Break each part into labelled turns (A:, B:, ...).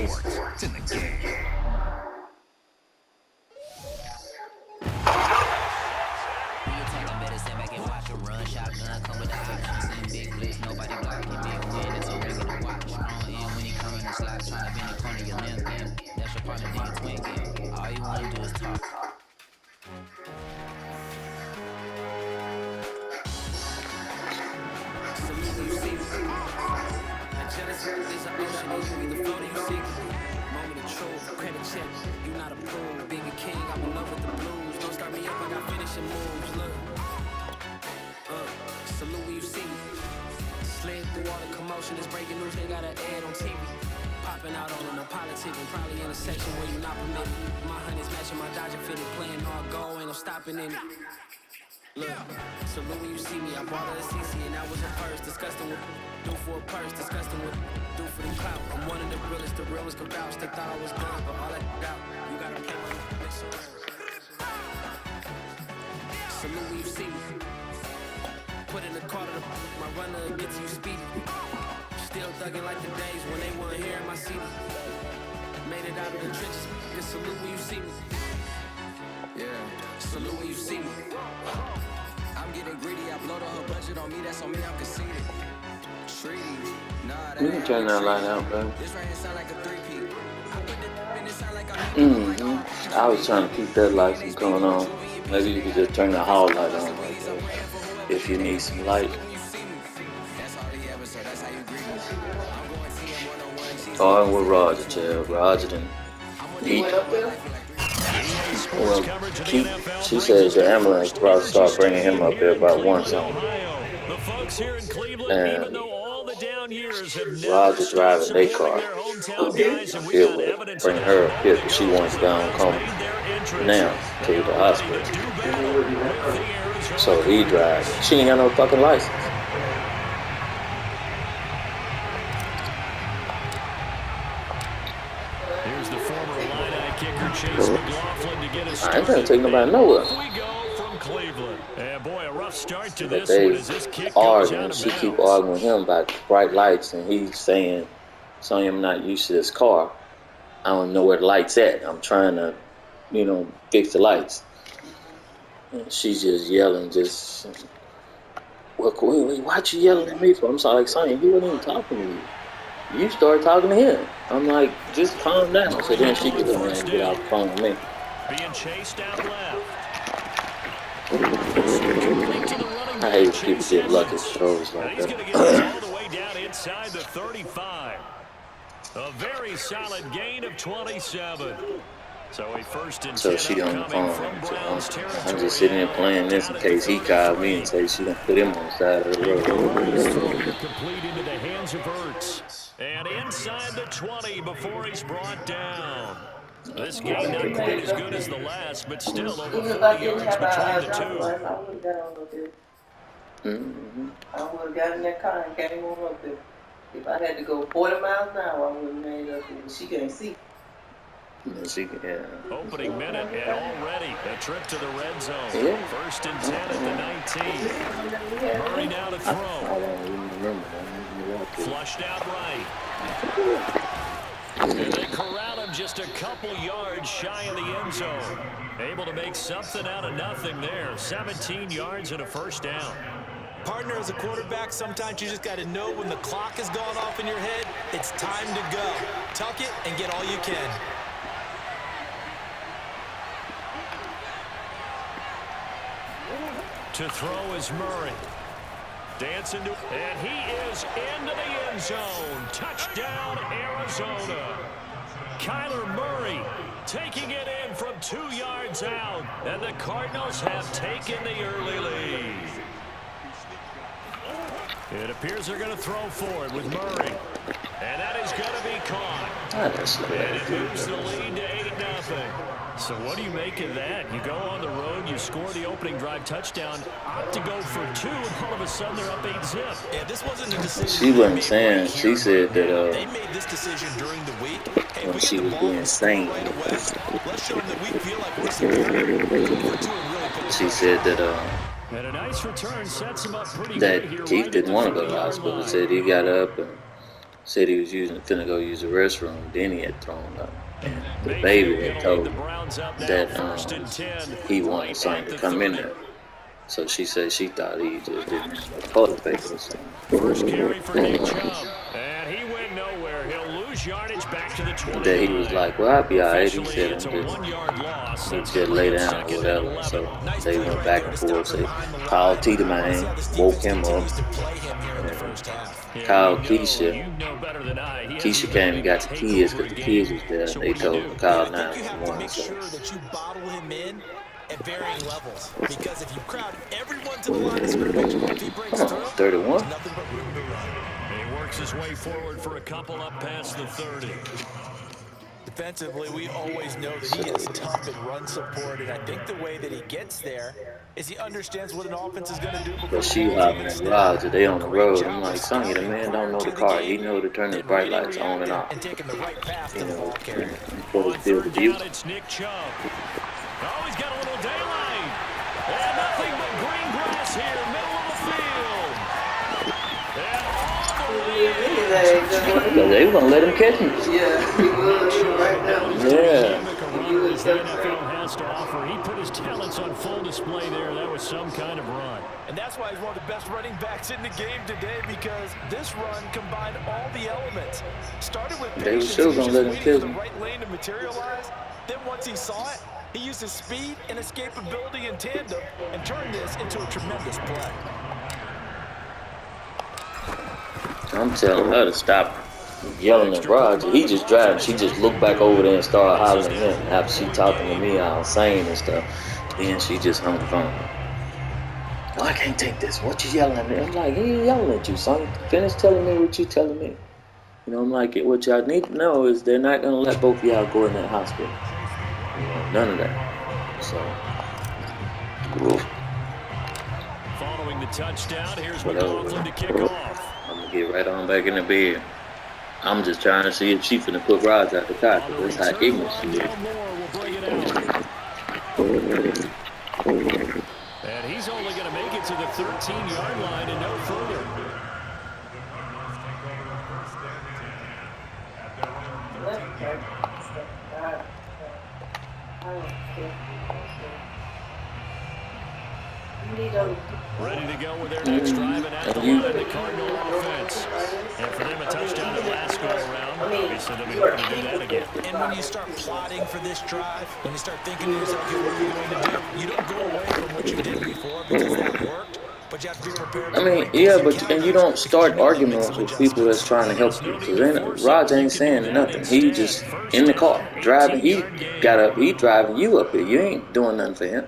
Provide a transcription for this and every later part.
A: sports. It's in the game.
B: Run shotgun, come with the options and big blitz. Nobody blocking, big win. It's a record to watch. Strong in when he come in the slot, trying to bend the corner, your limb game. That's your partner, then your twin game. All you wanna do is talk. There's an ocean, you either float or you sink. Moment of truth, credit check. You not a fool, being a king. I'm in love with the blues. Don't start me up, I got finishing moves. Look. Salute when you see me. Slid through all the commotion, it's breaking news, they got an ad on TV. Popping out on no politics, probably in a section where you not permitted. My honey's matching my Dodger fitted, playing all goal, ain't no stopping in it. Look, salute when you see me, I bought her a CC and that was a purse. Disgusting with do for a purse, disgusting with do for the clout. I'm one of the realest can vouch. They thought I was done, but all that out, you gotta play with me. Salute when you see me. Put in the car to my runner gets you speedy. Still thugging like the days when they weren't here in my city. Made it out of the trenches. Just salute when you see me. Yeah, salute when you see me. I'm getting greedy. I blow the whole budget on me. That's on me. I'm conceited. Treaty. Nah, that
C: you can turn that line out, bro.
B: This right here sound like a three-peat. I put the in it sound like
C: I was trying to keep that light from coming on. Maybe you could just turn the hall light on right there. If you need some light. Oh, and with Roger, child. Roger done eat. Well, she says the ambulance probably start bringing him up there about once on. And Roger driving their car. It would bring her up here because she wants down coming now to the hospital. So he drives. She ain't got no fucking license.
D: Here's the former Illini kicker Chase McLaughlin to get us.
C: I ain't trying to take nobody nowhere.
D: We go from Cleveland. And boy, a rough start to
C: But
D: this
C: they
D: one as this kick goes out of
C: she
D: bounds.
C: keep arguing with him about bright lights, and he's saying, I'm not used to this car. I don't know where the light's at. I'm trying to, fix the lights. And she's just yelling, what you yelling at me for? I'm sorry, Sonya, he wasn't even talking to you. You started talking to him. I'm like, just calm down. So then she gets in and get off the phone with me.
D: Being chased out left.
C: I hate when people get lucky throws like
D: He's
C: that.
D: going to get this all the way down inside the 35. A very solid gain of 27. So a first and 10
C: she on the
D: upcoming
C: phone.
D: from Browns territory.
C: I'm just sitting there playing this in case he called me and say she done put him on the side of the road.
D: Complete into the hands of Ertz. And inside the 20 before he's brought down. This game not quite as good as the last, but still over 40 yards between the two.
E: I would have got on up there. I would have got in that car and came on up there. If I had to go 40 miles an hour, I would have made up there. She can't see.
D: Opening minute and already a trip to the red zone.
C: Yeah.
D: First and 10 at the 19. Murray now to throw.
C: I don't even remember.
D: Flushed out right. And they corral him just a couple yards shy of the end zone. Able to make something out of nothing there. 17 yards and a first down.
F: Partner, as a quarterback, sometimes you just got to know when the clock has gone off in your head, it's time to go. Tuck it and get all you can.
D: To throw is Murray. Dancing to, and he is into the end zone. Touchdown, Arizona. Kyler Murray taking it in from 2 yards out. And the Cardinals have taken the early lead. It appears they're going to throw for it with Murray. And that is going to be caught. And it moves the lead to 8-0. So what do you make of that? You go on the road, you score the opening drive touchdown, opt to go for 2, and all of a sudden they're up 8-zip.
F: Yeah, this wasn't a decision.
C: She wasn't saying. She said that
F: they made this decision during the week. Hey,
C: when she was being sane.
F: Let's show them that we feel like we're superior.
C: She said that
D: and a nice return sets him up pretty
C: that
D: good here.
C: Keith didn't want to go to the hospital. He said he got up and said he was finna go use the restroom. Then he had thrown up. And the baby
D: Mayfield
C: had
D: gonna lead
C: told
D: the Browns up now,
C: that
D: 1st and 10.
C: he wanted
D: Right
C: Sonny
D: at
C: to
D: the
C: come in
D: 30.
C: there. So she said she thought he just didn't have the toilet paper or something.
D: First carry for Nick Chubb. And he went nowhere. He'll lose yardage back to the 29.
C: That he was like, well, I'll be all right. He
D: Officially,
C: said,
D: it's a 1-yard loss.
C: he
D: That's
C: just
D: gonna bring
C: lay
D: up
C: down or
D: 2nd and
C: whatever.
D: 11.
C: So
F: Nice
C: they
F: play
C: went
F: right
C: back
F: there
C: and
F: to
C: forth.
F: stop him
C: Say,
F: behind the
C: Kyle
F: line.
C: Tiedemann woke him up.
F: To play him here in the first half.
D: Yeah,
C: Kyle
D: we know,
C: Keisha.
D: you know better than I. He has
C: Keisha
D: the
C: came and
D: ability
C: got
D: to
C: the
D: take
C: kids
D: over
C: because
D: a
C: the
D: game.
C: kids was there.
D: So
C: They
D: what do you
C: told
D: do?
C: Kyle
F: I think you have to
C: 911.
F: make
C: So
F: sure that you bottle him in at varying levels. Because if you crowd everyone to the line of scrimmage, if he breaks through,
C: 31.
F: there's nothing but room to run.
D: And he works his way forward for a couple up past the 30.
F: Defensively, we always know that he is tough in run support, and I think the way that he gets there is he understands what an offense is going to do before
C: But
F: the
C: she
F: ball's
C: hopping
F: even
C: at
F: snapped.
C: Roger. They on the
F: Great
C: road.
F: job
C: I'm
F: of
C: like, Sonya, the
F: scouting
C: man
F: prior
C: don't know
F: to
C: the
F: the
C: car. He
F: game,
C: know to turn his
F: then
C: bright
F: reading,
C: lights on and
F: reacting,
C: off.
F: and taking the right path to the ball carrier.
C: For
D: On
C: the field
D: 3rd
C: of view.
D: down, it's Nick Chubb. Oh, he's got a little daylight. And nothing but green grass here, middle of the field. And all the way in.
C: Because they were going to let him catch me.
E: Yeah, he was right now.
C: Yeah.
D: Gimmick a runner as the NFL has to offer. He put his talents on full display there. That was some kind of run.
F: And that's why he's one of the best running backs in the game today, because this run combined all the elements. Started with
C: They were
F: patience,
C: still
F: he was
C: gonna
F: just
C: let him
F: waiting
C: kill
F: for the
C: him.
F: right lane to materialize. Then once he saw it, he used his speed and escapability in tandem and turned this into a tremendous play.
C: I'm telling her to stop yelling at Roger. He just driving. She just looked back over there and started hollering at him. After she talking to me all sane and stuff, then she just hung the phone. Oh, I can't take this. What you yelling at me? I'm like, he ain't yelling at you, son. Finish telling me what you telling me. You know, I'm like, what y'all need to know is they're not gonna let both of y'all go in that hospital. You know, none of that. So,
D: Following the touchdown, here's
C: whatever.
D: McLaughlin to kick off.
C: I'm gonna get right on back in the bed. I'm just trying to see if she finna put Roger out the car, because that's how ignorant she is.
D: Rondale Moore will bring it out. And he's only going to make it to the 13-yard line and no further. Ready to go with their next drive and at the line, the Cardinal offense. And for them, a touchdown at last go-around. Obviously, they'll be looking to do that again.
F: And when you start plotting for this drive, when you start thinking to yourself, okay, what are you going to do? You don't go away from what you did before because that worked, but you have to be prepared.
C: I mean, yeah, but and you don't start arguments with people that's trying to help you. Because Roger ain't saying nothing. He just in the car driving. He got up. He driving you up here. You ain't doing nothing for him.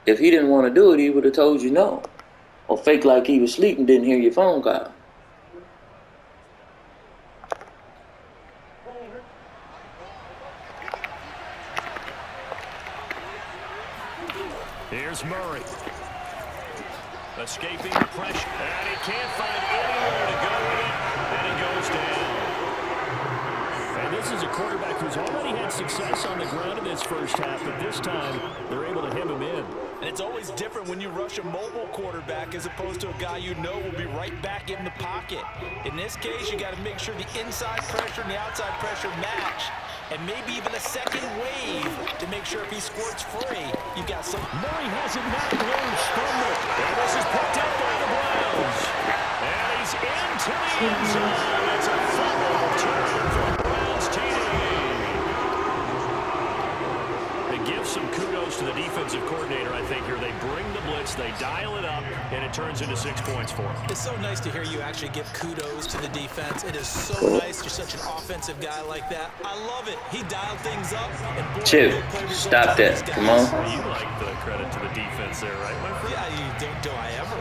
C: If he didn't want to do it, he would have told you no, or fake like he was asleep and didn't hear your phone call.
D: Here's Murray. Escaping the pressure. And he can't find anywhere to go with it. And it goes down. And this is a quarterback who's already had success on the ground in this first half, but this time they're able to hem him in.
F: And it's always different when you rush a mobile quarterback as opposed to a guy you know will be right back in the pocket. In this case, you got to make sure the inside pressure and the outside pressure match. And maybe even a second wave to make sure if he squirts free, you got some.
D: Murray has it knocked loose from the. And this is picked up by the Browns. And he's into the end zone. It's a fumble return for the Browns team. They give some kudos to the defensive coordinator, I think, here. They bring the blitz, they dial it up, and it turns into 6 points for them.
F: It's so nice to hear you actually give kudos to the defense. It is so nice. You're such an offensive guy like that. I love it. He dialed things up. And boy,
C: Chip, stop that. Come on.
D: You like the credit to the defense there, right, my friend?
F: Yeah, you do I ever?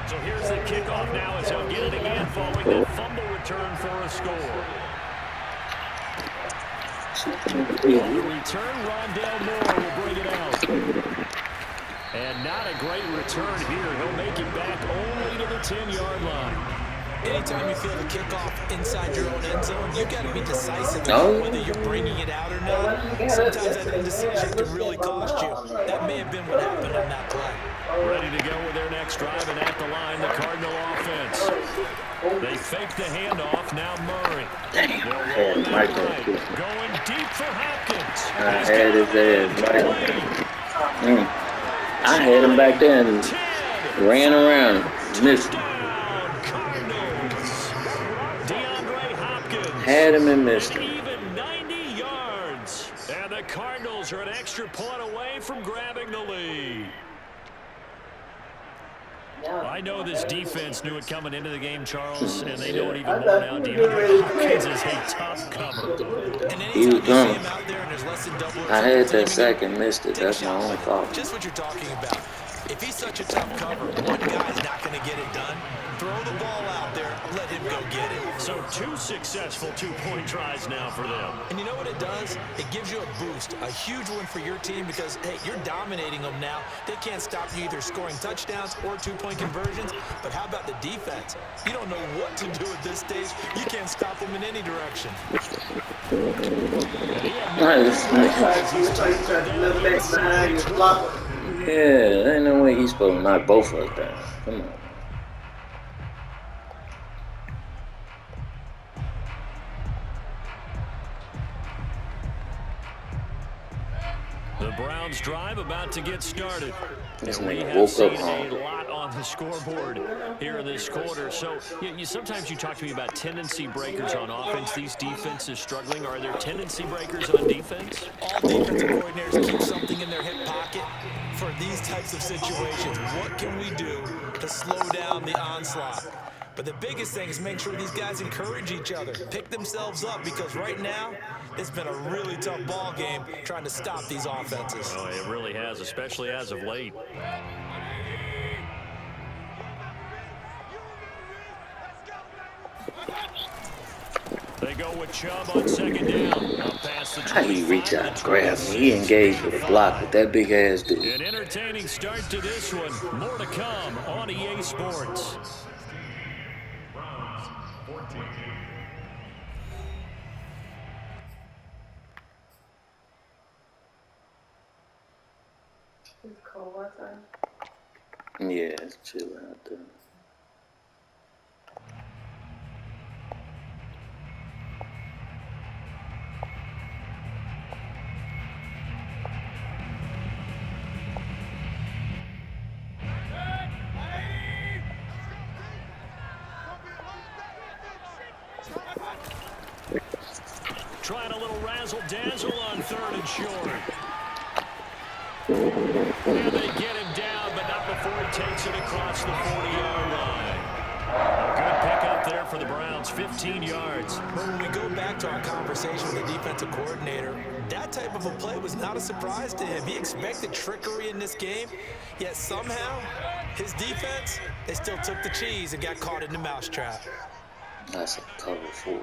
D: So here's the kickoff now as he'll get it again following that fumble return for a score. On the return, Rondale Moore will bring it out. And not a great return here. He'll make it back only to the 10-yard line.
F: Anytime you feel the kickoff inside your own end zone, you got to be decisive about whether you're bringing it out or not. Sometimes that indecision can really cost you. That may have been what happened on that play.
D: Ready to go with their next drive, and at the line, the Cardinal offense. They fake the handoff. Now Murray.
C: Damn, I had him right there.
D: Going deep for Hopkins.
C: I had his ass right. I had him back there and ran around. Missed him. Had him and missed him.
D: Even 90 yards. And the Cardinals are an extra point away from grabbing the lead. I know this defense knew it coming into the game, Charles, and they know it even more now. DeAndre Hopkins is a tough cover.
C: He was coming. I had that sack and missed it. That's my own fault.
F: Just what you're talking about. If he's such a tough cover, one guy's not going to get it done. Throw the ball out there, let him go get it.
D: So 2 successful 2-point tries now for them.
F: And you know what it does? It gives you a boost, a huge one for your team because, hey, you're dominating them now. They can't stop you either scoring touchdowns or 2-point conversions. But how about the defense? You don't know what to do at this stage. You can't stop them in any direction.
C: Yeah, there ain't no way he's supposed to knock both of us down. Come on.
D: The Browns drive about to get started.
C: This
D: And we
C: nigga
D: have
C: woke
D: seen
C: up
D: a
C: home.
D: lot on the scoreboard here in this quarter. So sometimes you talk to me about tendency breakers on offense. These defenses struggling. Are there tendency breakers on defense?
F: All defensive coordinators keep something in their hip pocket for these types of situations. What can we do to slow down the onslaught? But the biggest thing is make sure these guys encourage each other, pick themselves up, because right now it's been a really tough ball game trying to stop these offenses.
D: Oh, it really has, especially as of late. They go with Chubb on second down. Up past the 25.
C: How he reach out and grab me? He engaged with a block with that big ass dude.
D: An entertaining start to this one. More to come on EA Sports.
E: It's cold outside.
C: Yeah, it's chilling out there.
D: Trying a little razzle-dazzle on 3rd and short. And they get him down, but not before he takes it across the 40-yard line. A good pickup there for the Browns, 15 yards.
F: But when we go back to our conversation with the defensive coordinator, that type of a play was not a surprise to him. He expected trickery in this game, yet somehow his defense, they still took the cheese and got caught in the mousetrap.
C: That's a cover 4.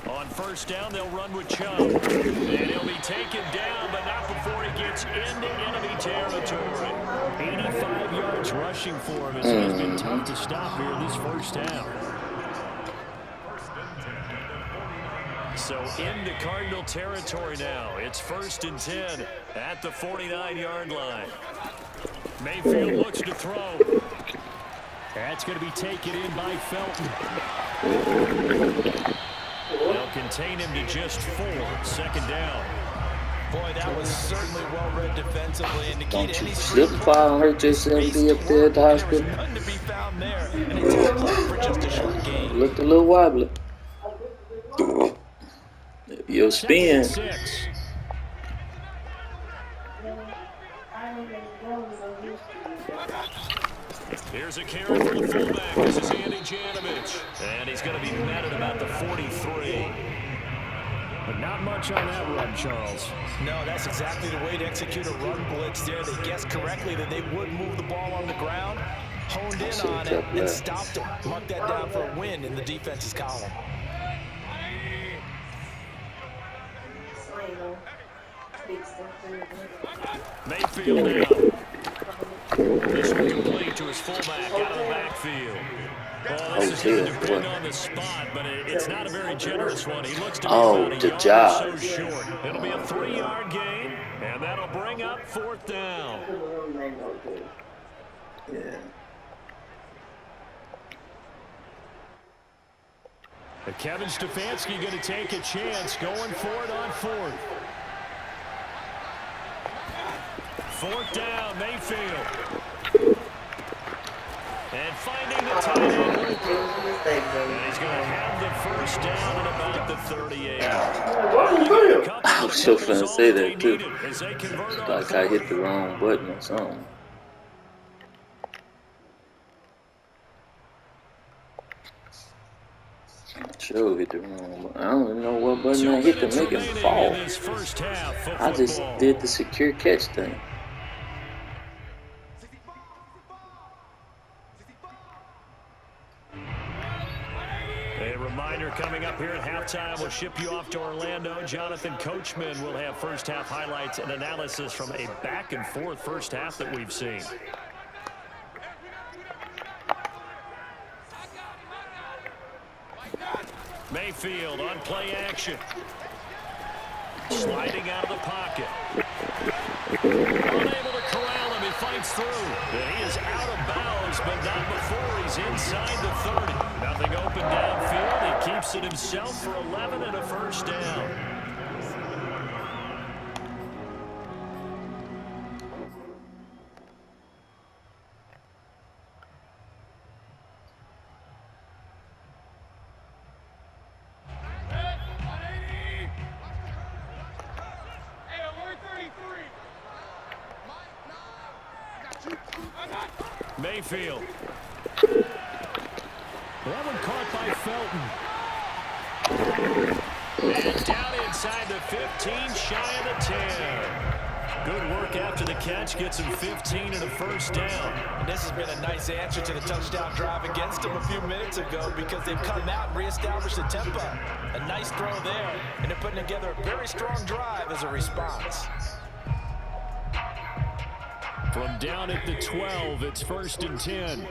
D: On 1st down, they'll run with Chubb. And he'll be taken down, but not before he gets into enemy territory. 85 yards rushing for him, as he's been tough to stop here this 1st down. So into Cardinal territory now. It's 1st and 10 at the 49-yard line. Mayfield looks to throw. That's going to be taken in by Felton. They'll contain him to just 4. 2nd down.
F: Boy, that was certainly well-read defensively. And the key
C: Don't
F: to
C: you
F: any
C: slip and fall and hurt yourself and be up there at the hospital.
F: There was none to be found there, and it took for just a short game.
C: Looked a little wobbly. Your spin.
D: 2nd and 6. Here's a carry for the fullback. This is Andy Janovich. And he's going to be met at about the 43. But not much on that run, Charles.
F: No, that's exactly the way to execute a run blitz there. They guessed correctly that they would move the ball on the ground, honed in on it, and stopped them. Mark that down for a win in the defense's column.
D: Mayfield now. This one complete to his fullback out of the backfield. Well, this is going to depend on the spot, but it's not a very generous one. He looks to be about a yard or so short. It'll be a 3-yard gain, and that'll bring up 4th down.
C: Yeah.
D: Kevin Stefanski going to take a chance going for it on 4th. 4th down, Mayfield. And finding the tight end. And he's going to have the 1st down at about the 38.
C: I was just going to say that too. Like I hit the wrong button or something. Sure hit the wrong button. I don't even know what button I hit to make him fall. I just did the secure catch thing.
D: A reminder coming up here at halftime, we'll ship you off to Orlando. Jonathan Coachman will have first half highlights and analysis from a back and forth first half that we've seen. Mayfield on play action. Sliding out of the pocket. Unable to corral him. He fights through. And he is out of bounds, but not before he's inside the 30. Nothing open downfield. He keeps it himself for 11 and a 1st down. Mayfield. That one caught by Felton. And down inside the 15, shy of the 10. Good work after the catch. Gets him 15 and a 1st down.
F: And this has been a nice answer to the touchdown drive against them a few minutes ago because they've come out and reestablished the tempo. A nice throw there. And they're putting together a very strong drive as a response.
D: From down at the 12, it's 1st and 10.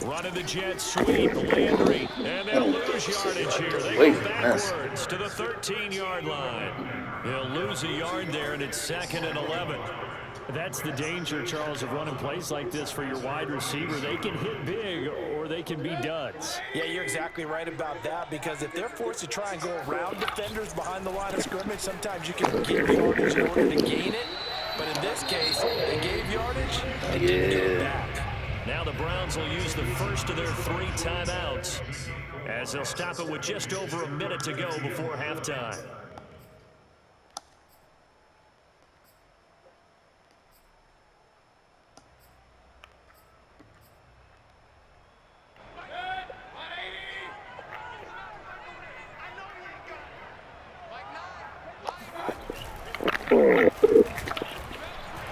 D: Running the jet sweep, Landry, and they'll lose yardage here. They go backwards to the 13-yard line. They'll lose a yard there, and it's 2nd and 11. That's the danger, Charles, of running plays like this for your wide receiver. They can hit big or they can be duds.
F: Yeah, you're exactly right about that because if they're forced to try and go around defenders behind the line of scrimmage, sometimes you can give yardage in order to gain it. But in this case, they gave yardage, they didn't get it back.
D: Now the Browns will use the first of their 3 timeouts as they'll stop it with just over a minute to go before halftime.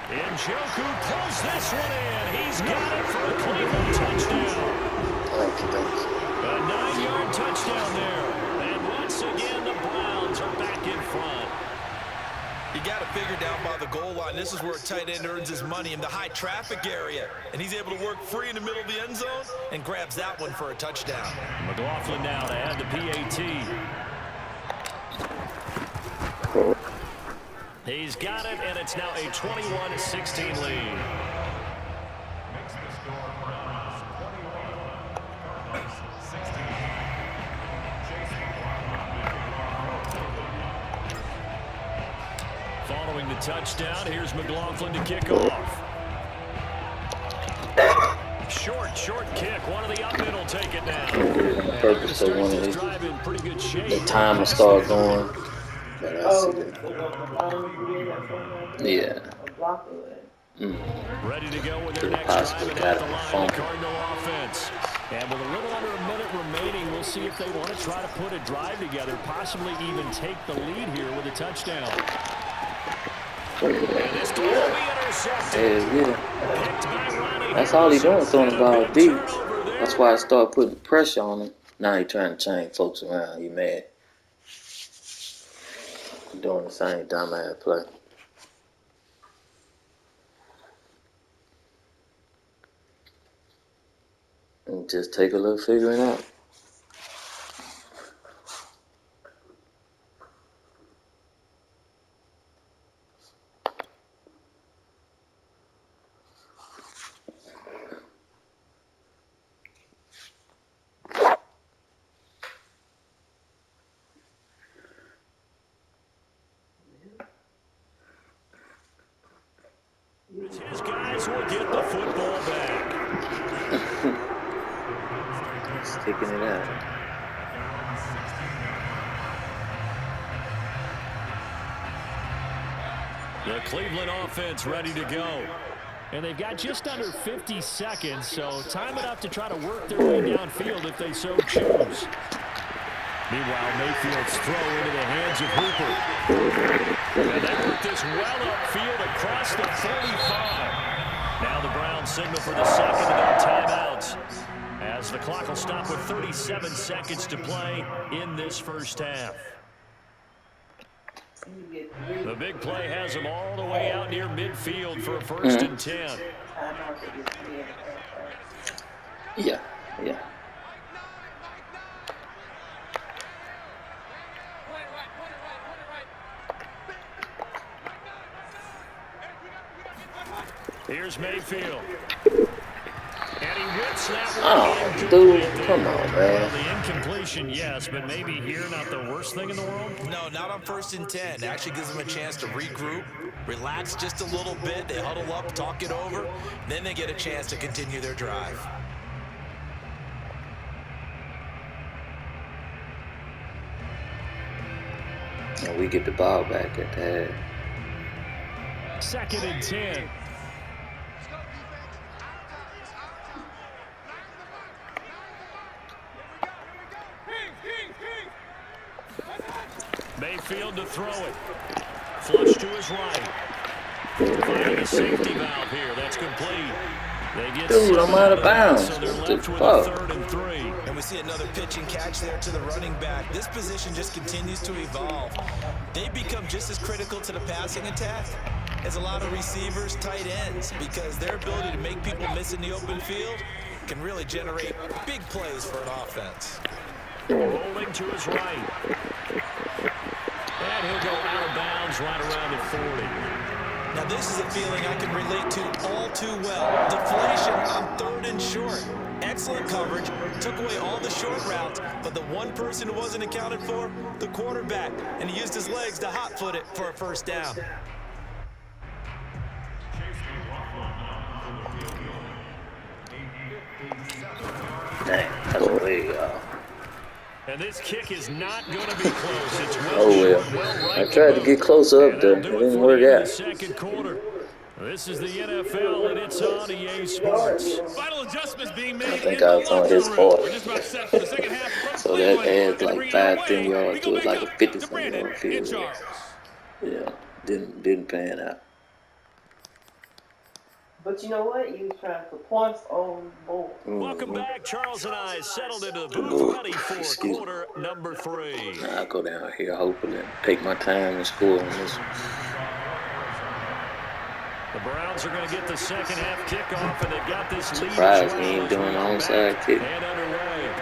D: Njoku pulls this one in. He's got it for a Cleveland touchdown. A 9-yard touchdown there. And once again, the Browns are back in front.
F: You got to figure down by the goal line. This is where a tight end earns his money in the high traffic area. And he's able to work free in the middle of the end zone and grabs that one for a touchdown.
D: McLaughlin now to add the PAT. He's got it, and it's now a 21-16 lead. Following the touchdown, here's McLaughlin to kick off. Short kick. One of the up middle take it down.
C: Purpose so one of the time will start going. But I see that. Yeah.
D: Ready to go with their next drive at the line, the Cardinal offense. And with a little under a minute remaining, we'll see if they want to try to put a drive together, possibly even take the lead here with a touchdown. And this will be intercepted.
C: Yeah. That's all he's doing, throwing the ball deep. That's why I started putting pressure on him. Now he's trying to change folks around. He mad. doing the same dumbass play. And just take a little figuring out.
D: His guys will get the football back.
C: Sticking it out.
D: The Cleveland offense ready to go. And they've got just under 50 seconds, so time enough to try to work their way downfield if they so choose. Meanwhile, Mayfield's throw into the hands of Hooper. And they work this well upfield across the 45. Now the Browns signal for the second of their timeouts, as the clock will stop with 37 seconds to play in this first half. The big play has them all the way out near midfield for a first and 10.
C: Yeah.
D: Here's Mayfield. And he whips that one.
C: Oh, dude, come on, man.
D: Well, the incompletion, yes, but maybe here not the worst thing in the world?
F: No, not on first and 10. It actually gives them a chance to regroup, relax just a little bit. They huddle up, talk it over. Then they get a chance to continue their drive.
C: And we get the ball back at the half.
D: Second and 10. Mayfield to throw it. Flush to his right. Finding a safety valve here. That's complete. They get
C: Dude, I'm out of bounds.
D: So they're
C: What
D: left
C: the
D: with
C: fuck?
D: a 3rd and 3.
F: And we see another pitch and catch there to the running back. This position just continues to evolve. They become just as critical to the passing attack as a lot of receivers, tight ends, because their ability to make people miss in the open field can really generate big plays for an offense.
D: Rolling to his right. And he'll go out of bounds right around the 40.
F: Now this is a feeling I can relate to all too well. Deflation on 3rd and short. Excellent coverage, took away all the short routes, but the one person who wasn't accounted for, the quarterback, and he used his legs to hot-foot it for a first down.
C: Dang, that's way off.
D: And this kick is not going to be close. It's
C: Oh, well. I tried to get closer up there. It didn't work out.
D: Second quarter. This is the NFL, and it's on EA Sports.
A: Final adjustments being made.
C: I think I was on his part.
A: We're just about set for the second half.
C: So that adds like 5-10 yards to it, like a 50-something yard field. Yeah, didn't pan out.
E: But you know what? You was trying for points on both.
D: Welcome back. Charles and I settled into the booth, ready for quarter number 3.
C: I'll go down here hoping and take my time and score on this one.
D: The Browns are going to get the second half kickoff, and they've got this lead.
C: Surprised he ain't doing the onside kick.
D: And underway.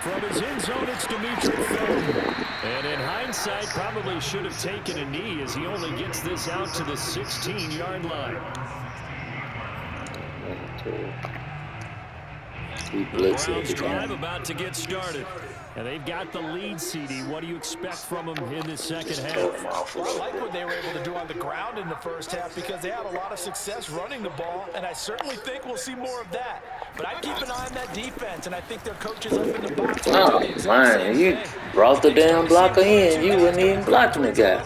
D: From his end zone, it's Dimitri Felton. And in hindsight, probably should have taken a knee as he only gets this out to the 16-yard line. The Browns drive about to get started. And they've got the lead, CD. What do you expect from them in the second half?
F: Well, I like what they were able to do on the ground in the first half because they had a lot of success running the ball, and I certainly think we'll see more of that. But I'd keep an eye on that defense, and I think their coaches up in the box.
C: Oh, man, you brought the damn blocker in. You wasn't even blocking the guy.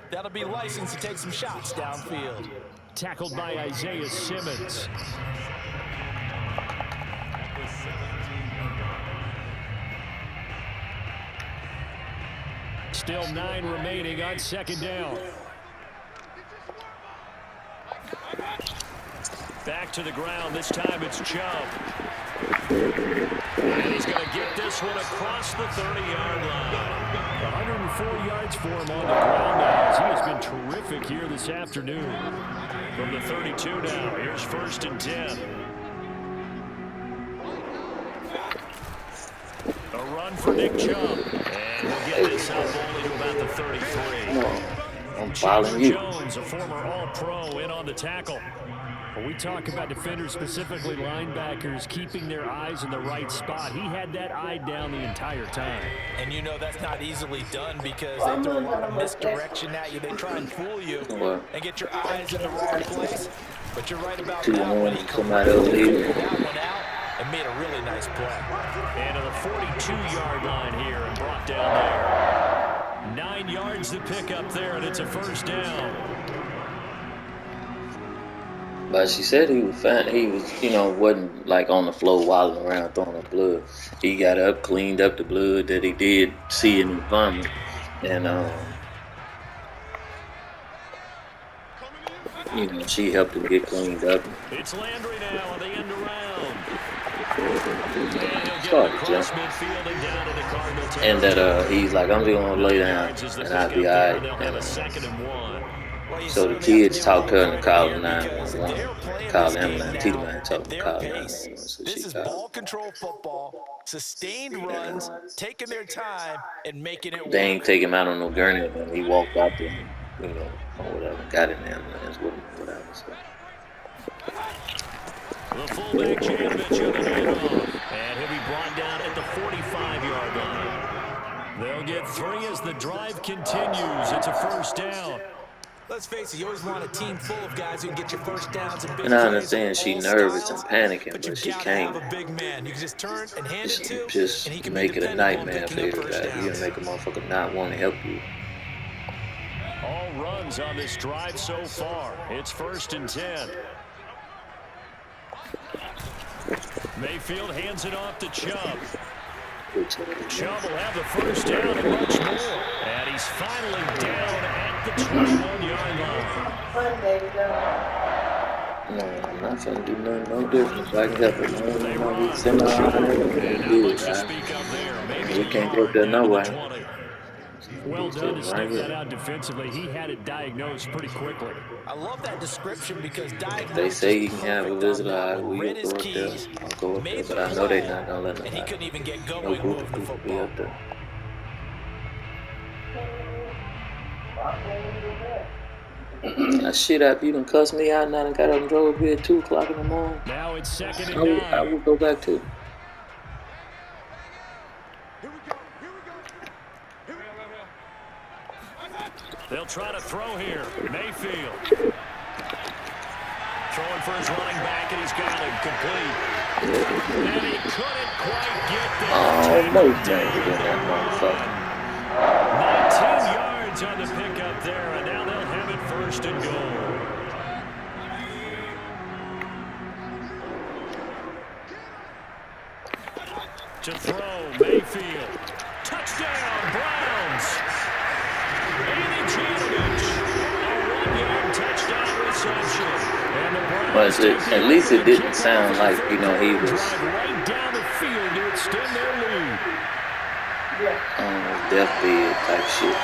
F: That'll be licensed to take some shots downfield.
D: Tackled by Isaiah Simmons. Still 9 remaining on second down. Back to the ground. This time it's Chubb. And he's going to get this one across the 30-yard line. yards for him on the ground now, as he has been terrific here this afternoon. From the 32 now, here's 1st and 10. A run for Nick Chubb. And he'll get this up only to about the 33.
C: I'm following you.
D: Jones, a former All-Pro, in on the tackle. When we talk about defenders, specifically linebackers, keeping their eyes in the right spot, he had that eye down the entire time.
F: And you know that's not easily done because they throw a lot of misdirection at you. They try and fool you and get your eyes in the wrong place. But you're right about that when he correctly figured that one out and made a really nice play.
D: And to the 42-yard line here and brought down there. 9 yards to pick up there, and it's a 1st down.
C: But she said he was fine. He was, wasn't like on the floor wallowing around throwing up blood. He got up, cleaned up the blood that he did see in his vomit, and she helped him get cleaned up.
D: It's Landry now on the end around.
C: And that he's like, I'm just gonna lay down and I'll be alright. So the kids talk to her and call 911. Call the ambulance. Tita man told them to call 911. So
F: this is ball control football, sustained runs, taking their time and making it work.
C: They ain't take him out on no gurney. He walked out there, or whatever. Got in the ambulance with him, whatever. So.
D: The fullback Janovich on the handoff, and he'll be brought down at the 45-yard line. They'll get 3 as the drive continues. It's a 1st down.
F: Let's face it, you always want a team full of guys who can get you 1st downs and big
C: And I understand she's nervous and panicking, but she can't.
F: Have a big man you can just turn and hand it to,
C: just
F: and he can
C: make it a nightmare for everybody. You'll make a motherfucker not want to help you.
D: All runs on this drive so far. It's 1st and 10. Mayfield hands it off to Chubb. Chubb will have the 1st down and much more. And he's finally down at the 21-yard line.
C: No, I'm not going to do nothing no different. If I can help it, we can't go there no way.
D: Well done to stick that out defensively. He had it diagnosed pretty quickly.
F: I love that description because
C: they say he can have a visitor. We'll go up there. I'll go up there, but I know they're not going to let him.
F: And he couldn't even get going.
C: No group of people be up there. Shit, if you done cuss me out and I done got up and drove here at 2 o'clock in the morning,
D: now it's 2nd and 9.
C: I will go back to.
D: They'll try to throw here. Mayfield. Throwing for his running back, and he's got it complete. And he couldn't quite get there.
C: Oh, no chance to get that motherfucker.
D: 19 yards on the pickup there, and now they'll have it 1st and goal. To throw, Mayfield. Touchdown, Browns. Andy Janovich, a 1-yard touchdown reception. And the Browns
C: at least it didn't sound like, he was
D: right down the field to extend their lead.
C: Deathbed type shit.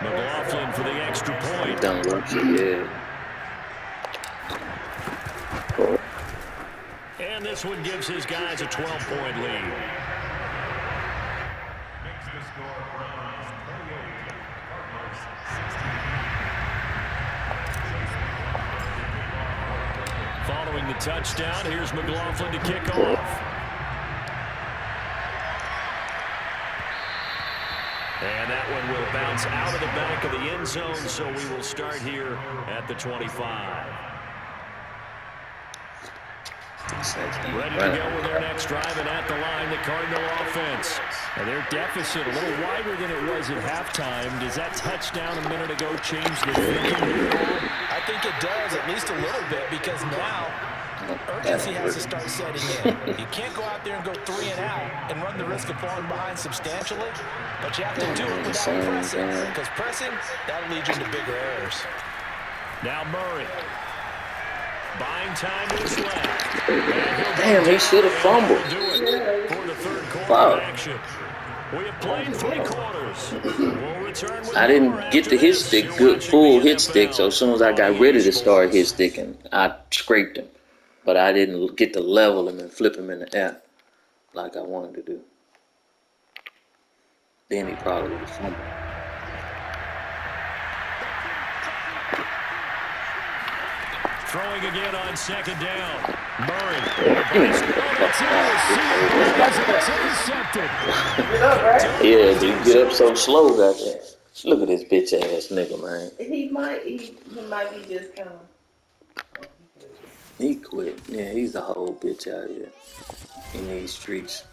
D: McLaughlin for the extra point.
C: Done rupture, yeah.
D: And this one gives his guys a 12-point lead. Following the touchdown, here's McLaughlin to kick off. And that one will bounce out of the back of the end zone, so we will start here at the 25. Ready to go with their next drive, and at the line, the Cardinal offense. And their deficit a little wider than it was at halftime. Does that touchdown a minute ago change the thinking?
F: I think it does, at least a little bit, because now urgency has to start setting in. You can't go out there and go 3 and out and run the risk of falling behind substantially, but you have to do it without pressing, because pressing, that'll lead you into bigger errors.
D: Now Murray. Buying time is left.
C: Damn, he should have fumbled.
D: For the third quarter
C: Wow.
D: action. We have played 3 quarters. We'll return with
C: I
D: more
C: didn't get
D: after
C: the hit
D: this.
C: stick,
D: You're
C: good
D: watching
C: full
D: the
C: hit stick, so as soon as I got
D: NFL
C: ready to
D: on EA
C: start hit
D: Sports.
C: sticking, I scraped him. But I didn't get to level him and flip him in the air like I wanted to do. Then he probably would have fumbled.
D: Throwing again on second down. Murray.
C: Give me that. Yeah, dude, get up so slow, goddamn. Look at this bitch ass nigga, man.
E: He might be just kind of.
C: He quit. Yeah, he's a whole bitch out here in these streets.